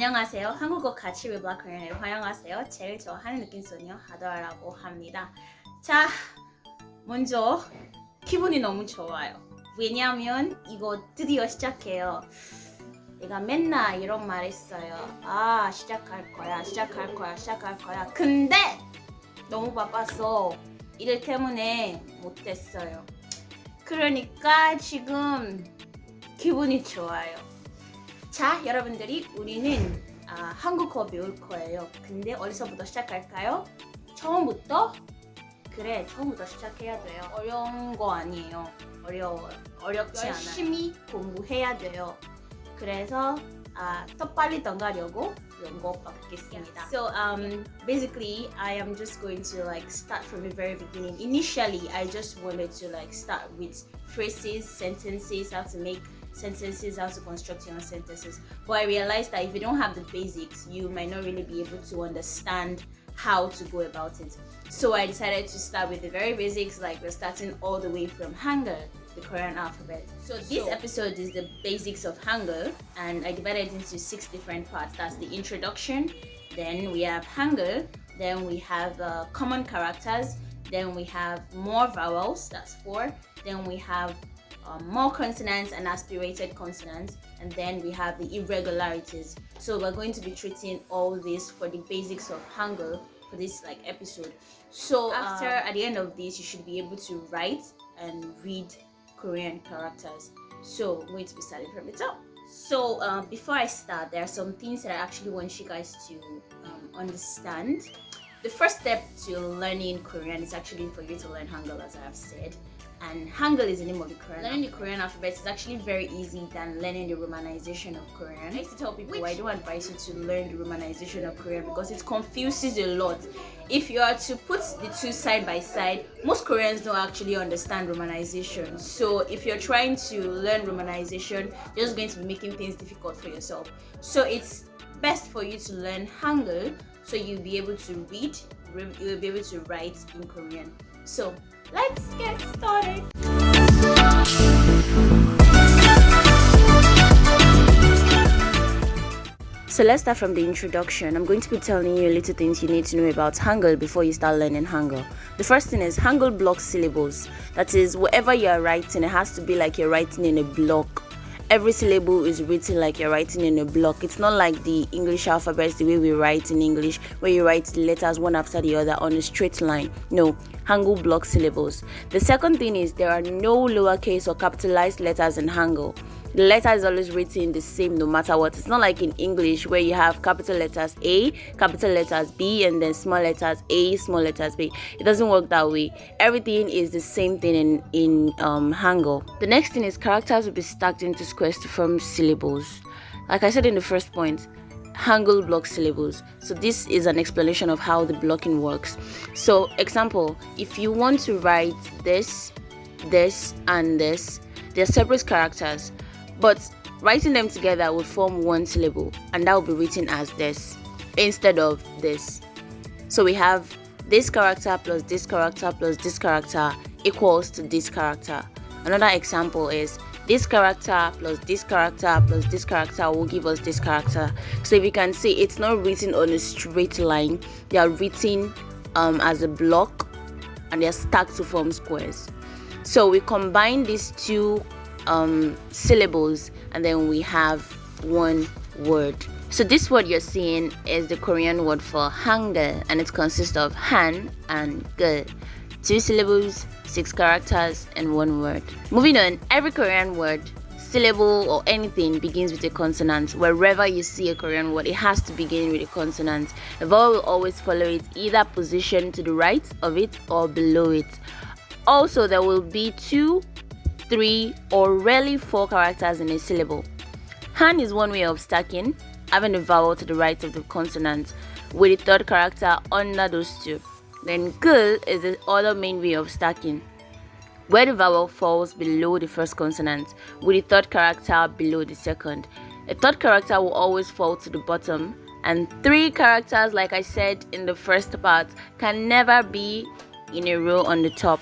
안녕하세요. 한국어 같이 with Black Korean을 환영하세요. 제일 좋아하는 느낌소녀 아도라라고 합니다. 자, 먼저 기분이 너무 좋아요. 왜냐면 이거 드디어 시작해요. 내가 맨날 이런 말 했어요. 시작할 거야. 근데 너무 바빠서 일 때문에 못했어요. 그러니까 지금 기분이 좋아요. 자, 여러분들이 우리는 한국어 배울 거예요. 근데 어디서부터 시작할까요? 처음부터? 그래, 처음부터 시작해야 돼요. 어려운 거 아니에요. 어렵지 않아요. 열심히 공부해야 돼요. 그래서 더 빨리 던가려고 연구 받겠습니다. So basically I am just going to start from the very beginning. Initially I just wanted to start with phrases, sentences, how to make sentences, how to construct your own sentences. But I realized that if you don't have the basics, you might not really be able to understand how to go about it. So I decided to start with the very basics, like we're starting all the way from Hangul, the Korean alphabet. So this episode is the basics of Hangul, and I divided it into 6 different parts. That's the introduction, then we have Hangul, then we have common characters, then we have more vowels, that's 4, then we have more consonants and aspirated consonants, and then we have the irregularities. So we're going to be treating all this for the basics of Hangul for this episode. So at the end of this, you should be able to write and read Korean characters. So I'm going to be starting from the top. So before I start, there are some things that I actually want you guys to understand. The first step to learning Korean is actually for you to learn Hangul, as I have said. And Hangul is the name of the Korean. Learning the Korean alphabet is actually very easy than learning the romanization of Korean. I used to tell people I don't advise you to learn the romanization of Korean because it confuses a lot. If you are to put the two side by side, most Koreans don't actually understand romanization. So if you're trying to learn romanization, you're just going to be making things difficult for yourself. So it's best for you to learn Hangul so you'll be able to read, you'll be able to write in Korean. So let's get started. So let's start from the introduction. I'm going to be telling you little things you need to know about Hangul before you start learning Hangul. The first thing is Hangul blocks syllables. That is, whatever you're writing, it has to be like you're writing in a block. Every syllable is written like you're writing in a block. It's not like the English alphabet, the way we write in English, where you write the letters one after the other on a straight line. No, Hangul blocks syllables. The second thing is there are no lowercase or capitalized letters in Hangul. The letter is always written the same no matter what. It's not like in English where you have capital letters A, capital letters B, and then small letters A, small letters B. It doesn't work that way. Everything is the same thing in Hangul. The next thing is characters will be stacked into squares to form syllables. Like I said in the first point, Hangul blocks syllables. So this is an explanation of how the blocking works. So example, if you want to write this, and this, they're separate characters. But writing them together would form one syllable, and that will be written as this instead of this. So we have this character plus this character plus this character equals to this character. Another example is this character plus this character plus this character will give us this character. So if you can see, it's not written on a straight line. They are written as a block, and they are stacked to form squares. So we combine these two syllables, and then we have one word. So this word you're seeing is the Korean word for Hangul, and it consists of Han and Gul. 2 syllables, 6 characters, and 1 word. Moving on, every Korean word, syllable, or anything begins with a consonant. Wherever you see a Korean word, it has to begin with a consonant. A vowel will always follow it, either positioned to the right of it or below it. Also, there will be 2, 3, or rarely 4 characters in a syllable. Han is one way of stacking, having a vowel to the right of the consonant, with the 3rd character under those 2. Then Gul is the other main way of stacking, where the vowel falls below the 1st consonant, with the 3rd character below the 2nd. A 3rd character will always fall to the bottom, and 3 characters, like I said in the first part, can never be in a row on the top.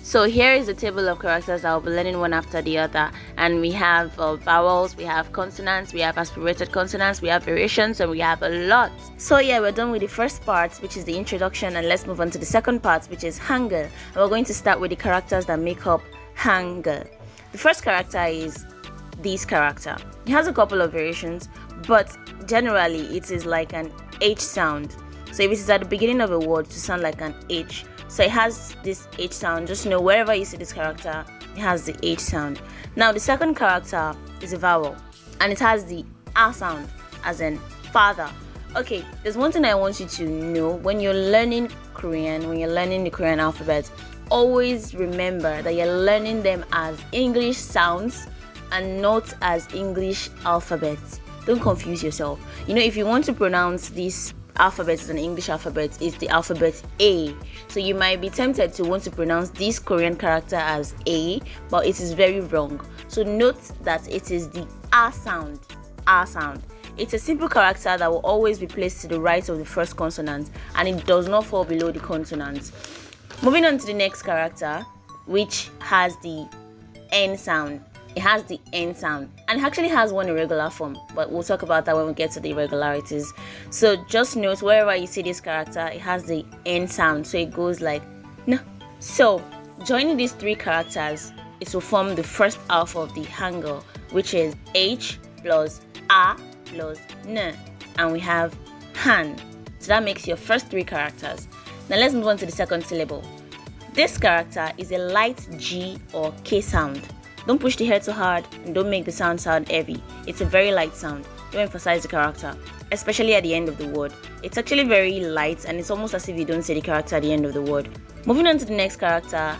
So here is the table of characters that I'll be learning one after the other, and we have vowels, we have consonants, we have aspirated consonants, we have variations, and we have a lot. So yeah, we're done with the first part, which is the introduction, and let's move on to the second part, which is Hangul. And we're going to start with the characters that make up Hangul. The first character is this character. It has a couple of variations, but generally it is like an H sound. So if it is at the beginning of a word to sound like an H, so it has this H sound. Just know wherever you see this character, it has the H sound. Now the second character is a vowel, and it has the A sound, as in father. Okay, there's one thing I want you to know when you're learning Korean, when you're learning the Korean alphabet, always remember that you're learning them as English sounds and not as English alphabets. Don't confuse yourself. You know, if you want to pronounce this alphabet as an English alphabet, it's the alphabet A. So you might be tempted to want to pronounce this Korean character as A, but it is very wrong. So note that it is the A sound. A sound. It's a simple character that will always be placed to the right of the first consonant, and it does not fall below the consonant. Moving on to the next character, which has the N sound. It has the N sound, and it actually has one irregular form, but we'll talk about that when we get to the irregularities. So just note wherever you see this character, it has the N sound, so it goes like N. So joining these three characters, it will form the first alpha of the Hangul, which is H plus A plus N, and we have Han. So that makes your first three characters. Now let's move on to the second syllable. This character is a light G or K sound. Don't push the head too hard and don't make the sound heavy. It's a very light sound. Don't emphasize the character, especially at the end of the word. It's actually very light, and it's almost as if you don't say the character at the end of the word. Moving on to the next character.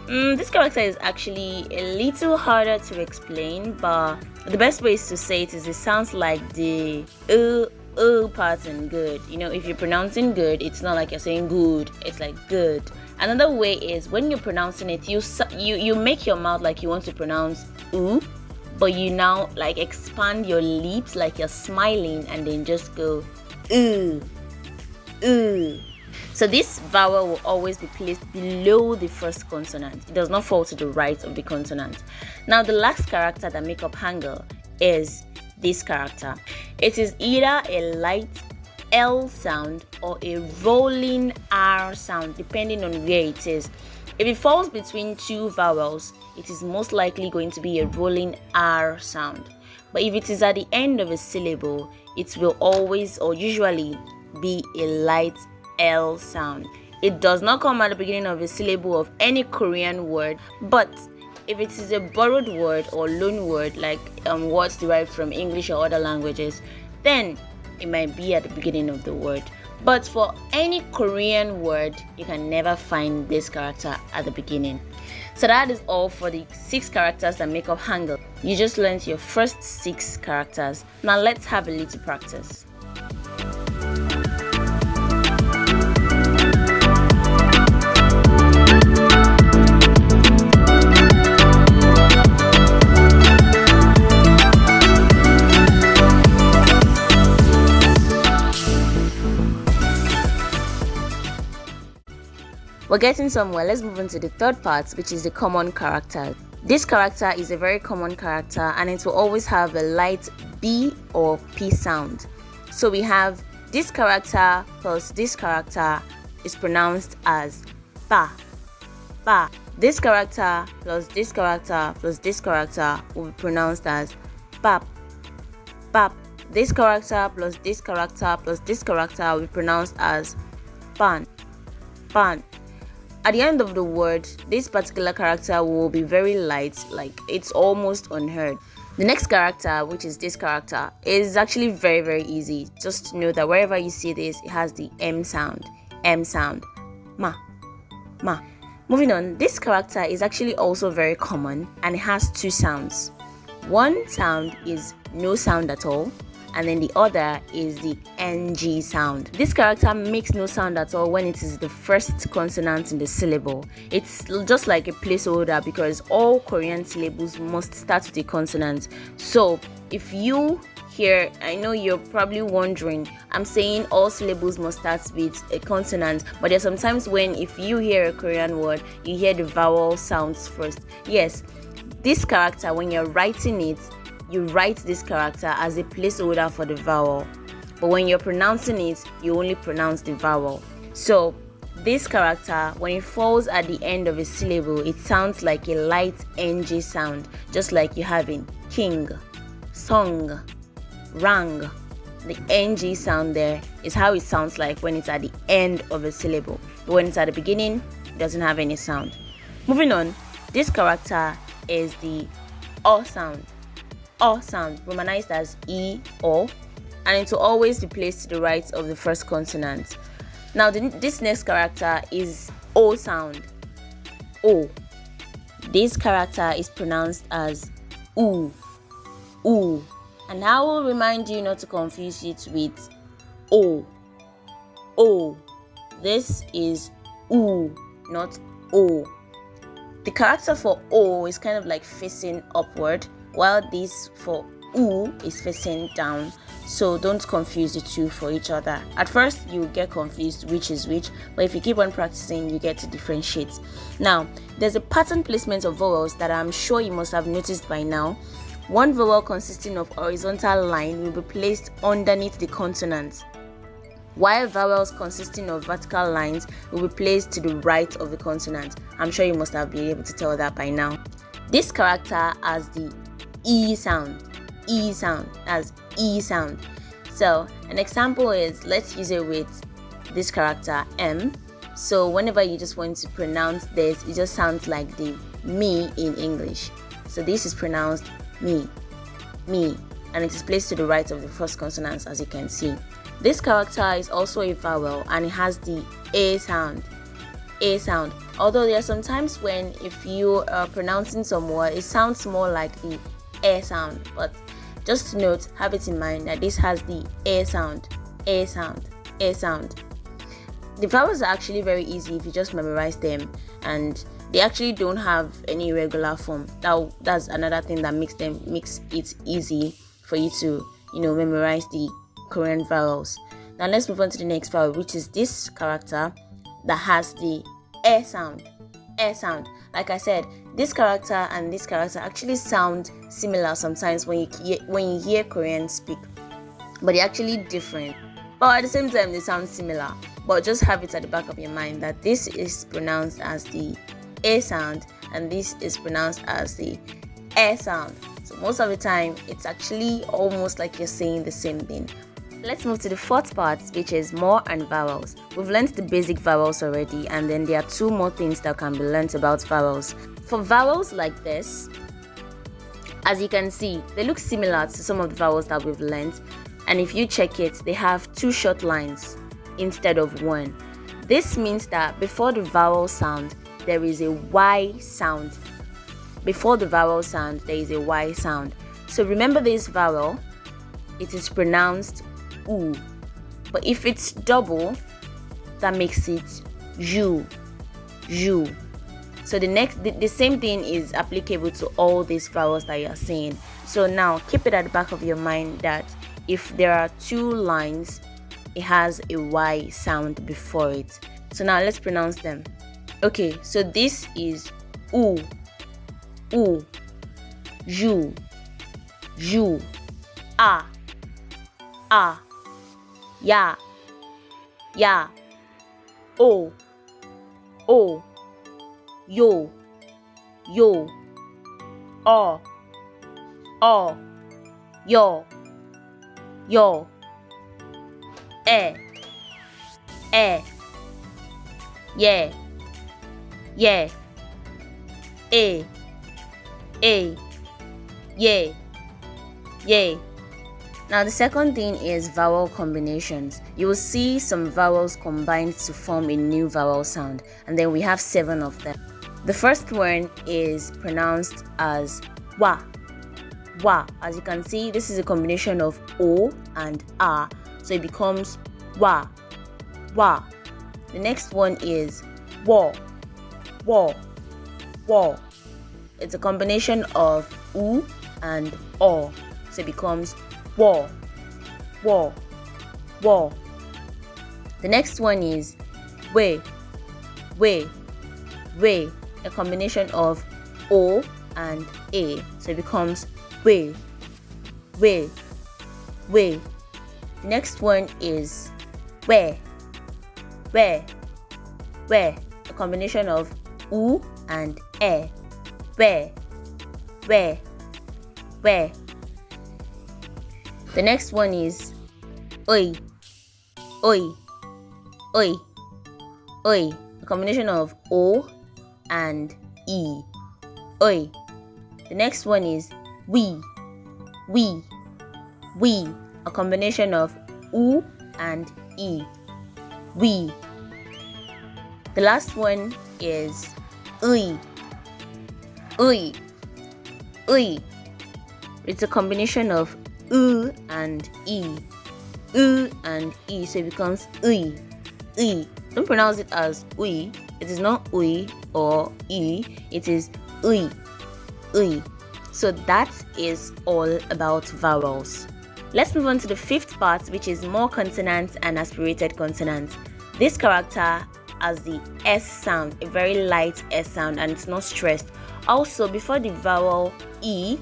This character is actually a little harder to explain, but the best way is to say it is it sounds like the part in good. You know, if you're pronouncing good, it's not like you're saying good, it's like good. Another way is when you're pronouncing it, you make your mouth like you want to pronounce oo, but you now like expand your lips like you're smiling, and then just go oo. So this vowel will always be placed below the first consonant. It does not fall to the right of the consonant. Now the last character that make up Hangul is this character. It is either a light L sound or a rolling R sound, depending on where it is. If it falls between two vowels, it is most likely going to be a rolling R sound. But if it is at the end of a syllable, it will always or usually be a light L sound. It does not come at the beginning of a syllable of any Korean word, but if it is a borrowed word or loan word, like words derived from English or other languages, then it might be at the beginning of the word. But for any Korean word, you can never find this character at the beginning. So that is all for the 6 characters that make up Hangul. You just learned your first 6 characters. Now let's have a little practice. We're getting somewhere. Let's move on to the third part, which is the common character. This character is a very common character, and it will always have a light B or P sound. So we have this character plus this character is pronounced as ba, ba. This character plus this character plus this character will be pronounced as bap, bap. This character plus this character plus this character will be pronounced as ban, ban. At the end of the word, this particular character will be very light, like it's almost unheard. The next character, which is this character, is actually very, very easy. Just know that wherever you see this, it has the M sound. M sound. Ma. Ma. Moving on, this character is actually also very common, and it has 2 sounds. One sound is no sound at all, and then the other is the NG sound. This character makes no sound at all when it is the first consonant in the syllable. It's just like a placeholder because all Korean syllables must start with a consonant. So if you here, I know you're probably wondering, I'm saying all syllables must start with a consonant, but there's sometimes when if you hear a Korean word, you hear the vowel sounds first. Yes, this character, when you're writing it, you write this character as a placeholder for the vowel, but when you're pronouncing it, you only pronounce the vowel. So this character, when it falls at the end of a syllable, it sounds like a light ng sound, just like you have in king, song, rang. The ng sound there is how it sounds like when it's at the end of a syllable, but when it's at the beginning, it doesn't have any sound. Moving on, this character is the o sound. O sound, romanized as e, o, and it will always be placed to the right of the first consonant. Now this next character is o sound. O. This character is pronounced as oo, oo. And I will remind you not to confuse it with o. O. This is oo, not o. The character for o is kind of like facing upward, while this for oo is facing down. So don't confuse the two for each other. At first you get confused which is which, but if you keep on practicing, you get to differentiate. Now, there's a pattern placement of vowels that I'm sure you must have noticed by now. One vowel consisting of horizontal line will be placed underneath the consonant, while vowels consisting of vertical lines will be placed to the right of the consonant. I'm sure you must have been able to tell that by now. This character has the E sound. E sound, as E sound. So an example is, let's use it with this character M. So whenever you just want to pronounce this, it just sounds like the me in English. So this is pronounced me, me, and it is placed to the right of the first consonant, as you can see. This character is also a vowel and it has the A sound. A sound. Although there are some times when if you are pronouncing some word, it sounds more like the A sound, but just to note, have it in mind that this has the A sound, A sound, A sound. The vowels are actually very easy if you just memorize them, and they actually don't have any irregular form. That's another thing that makes it easy for you to, memorize the Korean vowels. Now let's move on to the next vowel, which is this character that has the E sound. E sound. Like I said, this character and this character actually sound similar sometimes when you hear Korean speak, but they're actually different. But at the same time, they sound similar. But just have it at the back of your mind that this is pronounced as the A sound and this is pronounced as the E sound. So most of the time, it's actually almost like you're saying the same thing. Let's move to the fourth part, which is more and vowels. We've learned the basic vowels already, and then there are two more things that can be learnt about vowels. For vowels like this, as you can see, they look similar to some of the vowels that we've learnt, and if you check it, they have two short lines instead of one. This means that before the vowel sound, there is a Y sound. Before the vowel sound, there is a Y sound. So remember this vowel, it is pronounced oo. But if it's double, that makes it you. So the same thing is applicable to all these vowels that you are saying. So now keep it at the back of your mind that if there are two lines, it has a Y sound before it. So now let's pronounce them. Okay, so this is oo, oo, you, ah, ya, o, yo, o, yo, e, yeah, yeah. Now the second thing is vowel combinations. You will see some vowels combined to form a new vowel sound, and then we have 7 of them. The first one is pronounced as wa. As you can see, this is a combination of o and a, so it becomes wa. The next one is wo. It's a combination of u and o, so it becomes War, war, war. The next one is way, way, way. A combination of O and A. So it becomes way, way, way. The next one is where, where, where. A combination of U and E. Where, where, where. The next one is oi, oi, oi, oi. A combination of O and E. Oi. The next one is we, we, we. A combination of U and E. We. The last one is ui, ui, ui. It's a combination of U and E. U and E, so it becomes ui, ui. Don't pronounce it as ui. It is not ui or e. It is ui, ui. So that is all about vowels. Let's move on to the fifth part, which is more consonants and aspirated consonants. This character has the S sound, a very light S sound, and it's not stressed. Also, before the vowel E,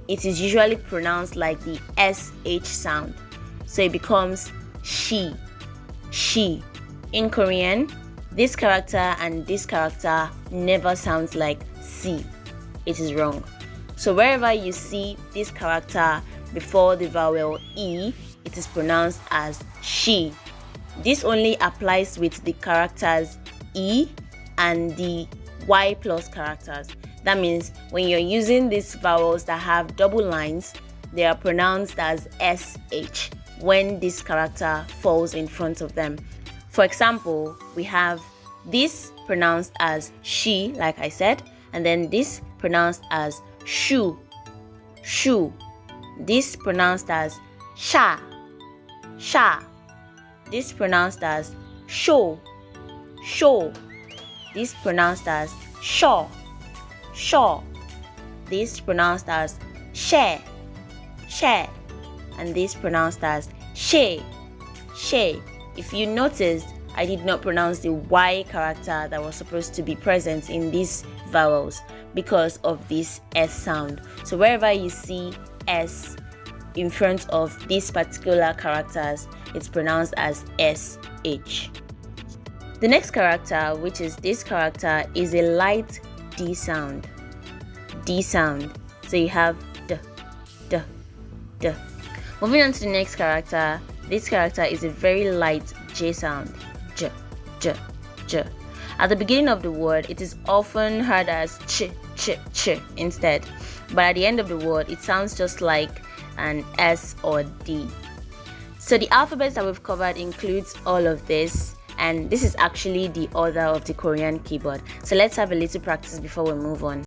it is usually pronounced like the SH sound. So it becomes she, she. In Korean, this character and this character never sounds like C. It is wrong. So wherever you see this character before the vowel E, it is pronounced as she. This only applies with the characters E and the Y plus characters. That means when you're using these vowels that have double lines, they are pronounced as SH when this character falls in front of them. For example, we have this pronounced as she, like I said, and then this pronounced as shu, shu. This pronounced as sha, sha. This pronounced as sho, sho. This pronounced as shaw, shaw. This pronounced as share, share. And this pronounced as she, she. If you noticed, I did not pronounce the Y character that was supposed to be present in these vowels because of this S sound. So wherever you see S in front of these particular characters, it's pronounced as SH. The next character, which is this character, is a light D sound. D sound. So you have D, D, D. Moving on to the next character, this character is a very light J sound. J, J, J. At the beginning of the word, it is often heard as ch, ch, ch instead. But at the end of the word, it sounds just like an S or D. So the alphabets that we've covered includes all of this, and this is actually the order of the Korean keyboard. So let's have a little practice before we move on.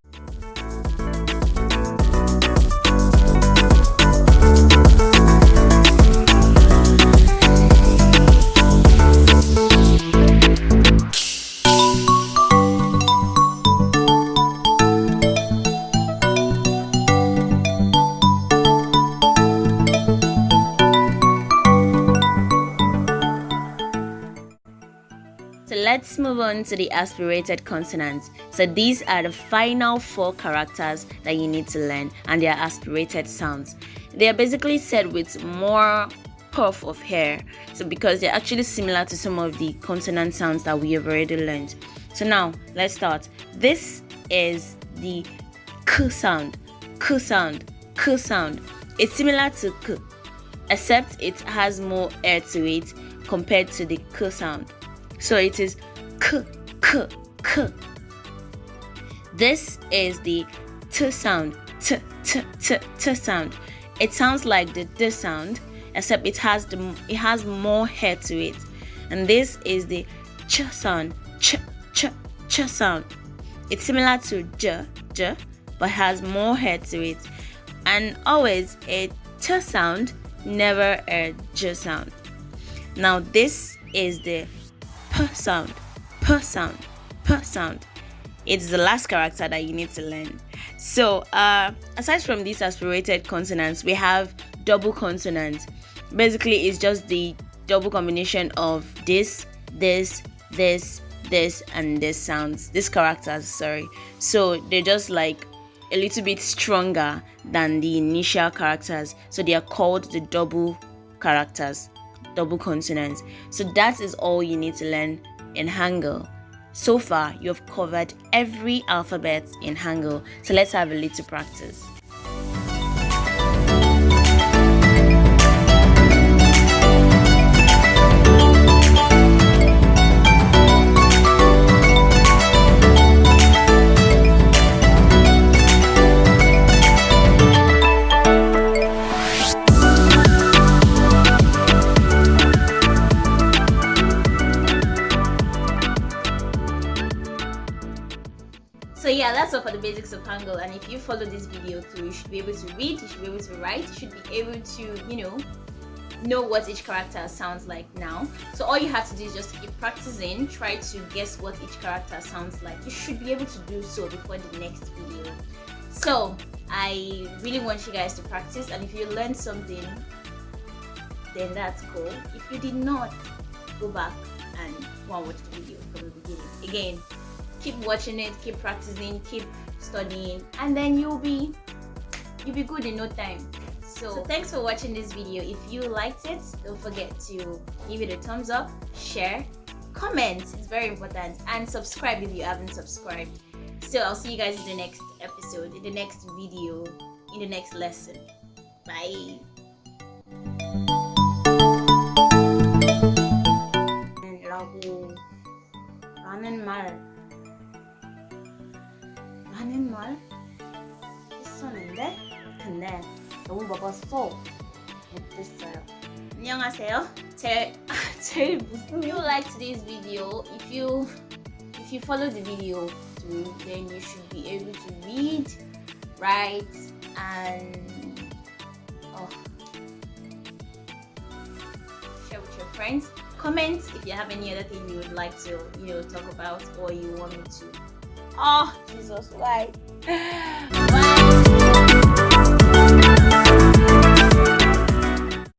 Let's move on to the aspirated consonants. So these are the final 4 characters that you need to learn, and they are aspirated sounds. They are basically said with more puff of hair, so because they're actually similar to some of the consonant sounds that we have already learned. So now let's start. This is the k sound, k sound, k sound. It's similar to k, except it has more air to it compared to the k sound. So it is k, k, k. This is the t sound, t, t, t, t sound. It sounds like the d sound, except it has more hair to it. And this is the ch sound, ch, ch, ch sound. It's similar to j, j, but has more hair to it. And always a ch sound, never a j sound. Now this is the p sound, p sound, p sound. It's the last character that you need to learn. So aside from these aspirated consonants, we have double consonant. Basically, it's just the double combination of this, and this sounds, these characters, sorry. So they're just like a little bit stronger than the initial characters. So they are called the double characters, double consonants. So that is all you need to learn in Hangul. So far, you have covered every alphabet in Hangul. So let's have a little practice. So yeah, that's all for the basics of Hangul. And if you follow this video through, you should be able to read, you should be able to write, you should be able to, know what each character sounds like now. So all you have to do is just keep practicing, try to guess what each character sounds like. You should be able to do so before the next video. So I really want you guys to practice, and if you learned something, then that's cool. If you did not, go back and watch the video from the beginning. Again, keep watching it, keep practicing, keep studying, and then you'll be good in no time. So thanks for watching this video. If you liked it, don't forget to give it a thumbs up, share, comment, it's very important, and subscribe if you haven't subscribed. So I'll see you guys in the next episode, in the next video, in the next lesson. Bye. 라는 말 했었는데 근데 너무 먹었어 못했어요. 안녕하세요. 제일 무슨 If you liked this video, if you follow the video through, then you should be able to read, write, and share with your friends. Comment if you have any other thing you would like to talk about, or you want me to. Oh Jesus, why? Why?